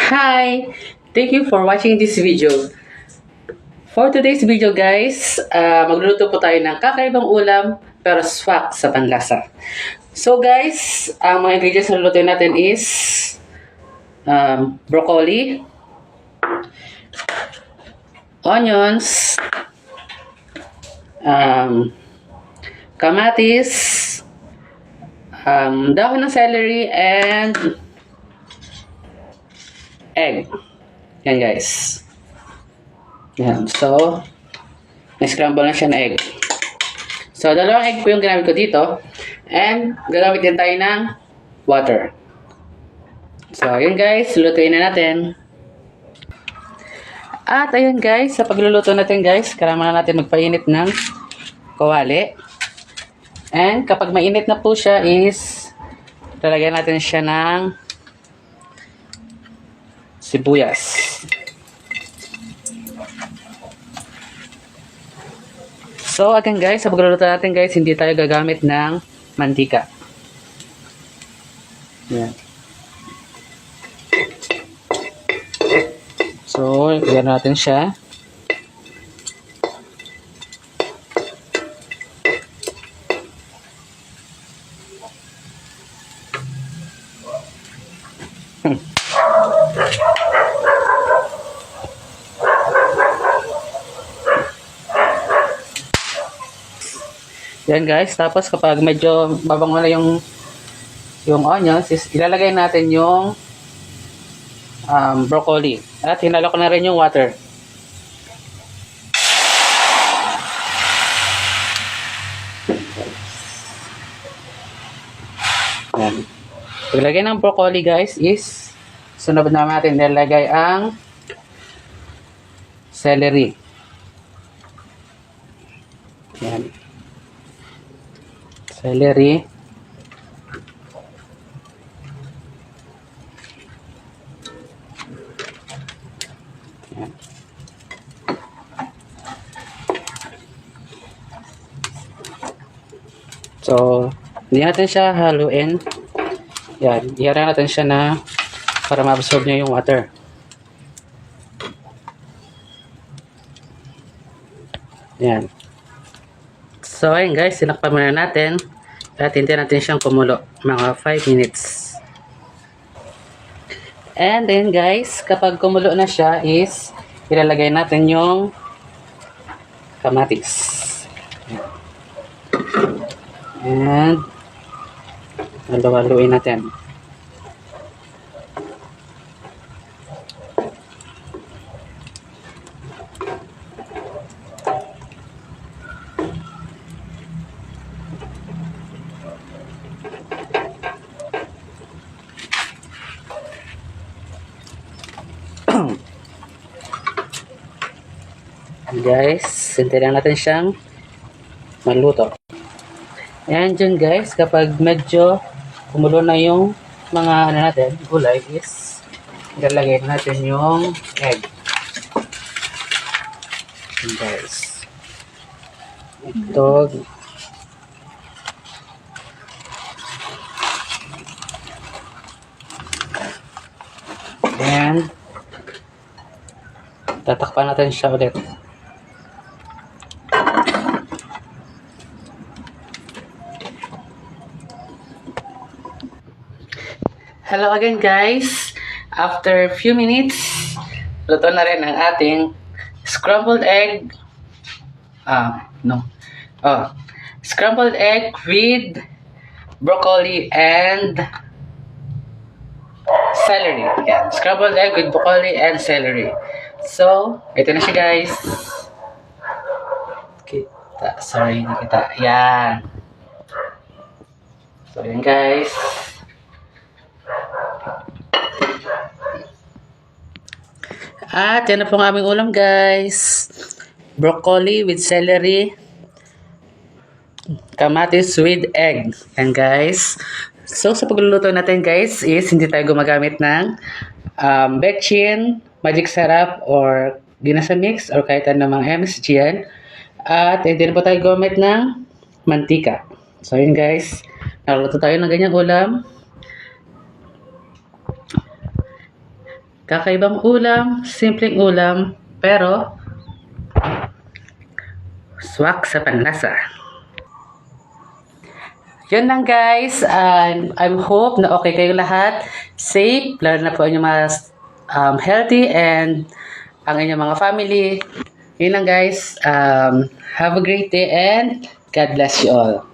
Hi! Thank you for watching this video. For today's video guys, magluluto po tayo ng kakaibang ulam pero swak sa panlasa. So guys, ang mga ingredients na lulutuin natin is broccoli, onions, kamatis, dahon ng celery, and egg. Yan guys. Yan. So, na-scramble na siya na egg. So, dalawang egg po yung ginamit ko dito. And, gagamit din tayo ng water. So, yun guys. Lutuin na natin. At, ayun guys. Sa pagluluto natin guys, kailangan natin magpainit ng kawali. And, kapag mainit na po siya is, lalagyan natin siya ng sibuyas. So, again guys, sa pagluluto natin guys, hindi tayo gagamit ng mantika. Yan. So, yan natin siya. Yan guys, tapos kapag medyo mabango na yung onions, ilalagay natin yung broccoli. At hinalo ko na rin yung water. Yan. Paglagay ng broccoli guys is sunod na natin ilalagay ang celery. Yan. Celery. Yan. So, hindi natin siya haluin. Yan. Iharap natin siya na para ma-absorb niya yung water. Yan. So, ayun guys, sinakpan muna natin at hintayin natin siyang kumulo mga 5 minutes. And then guys, kapag kumulo na siya is ilalagay natin yung kamatis. And halu-haluin natin. Guys, hintayin natin siyang maluto. And yun guys, kapag medyo kumulo na yung mga natin, gulay is ilalagay natin yung egg. Yun guys. Ito. And tatakpan natin siya ulit. Hello again guys. After a few minutes, luto na rin ang ating scrambled egg. Scrambled egg with broccoli and celery. Yan. Scrambled egg with broccoli and celery. So, ito na siya guys. Sorry, hindi kita. Yan. So, yan guys. At yan na po ang aming ulam guys. Broccoli with celery. Kamatis with egg. Yan guys. So sa pagluluto natin guys is hindi tayo gumagamit ng bechin, magic sarap, or ginasa mix, or kahit anong MSG yan. At hindi na po tayo gumamit ng mantika. So yun guys. Naluto tayo ng ganyang ulam. Kakaibang ulam, simpleng ulam, pero swak sa panlasa. Yun lang guys, I hope na okay kayo lahat, safe, lalo na po inyong mga healthy and ang inyong mga family. Yun lang guys, have a great day and God bless you all.